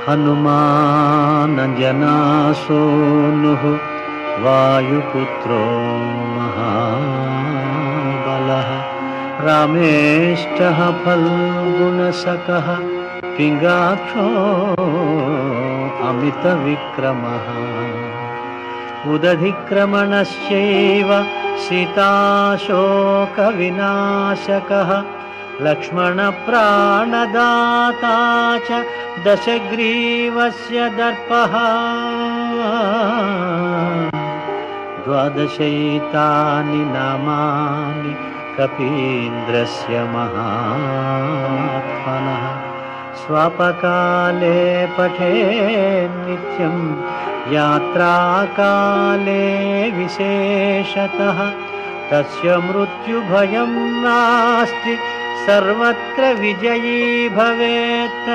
हनुमानञ्जनासूनुः वायुपुत्रो महाबलः रामेष्टः फल्गुणसखः पिङ्गाक्षो अमितविक्रमः उदधिक्रमणश्चैव सीताशोकविनाशकः लक्ष्मणप्राणदाता च दशग्रीवस्य दर्पः द्वादशैतानि नामानि कपीन्द्रस्य महात्मनः स्वापकाले पठेन् नित्यं यात्राकाले विशेषतः तस्य मृत्युभयं नास्ति सर्वत्र विजयी भवेत्।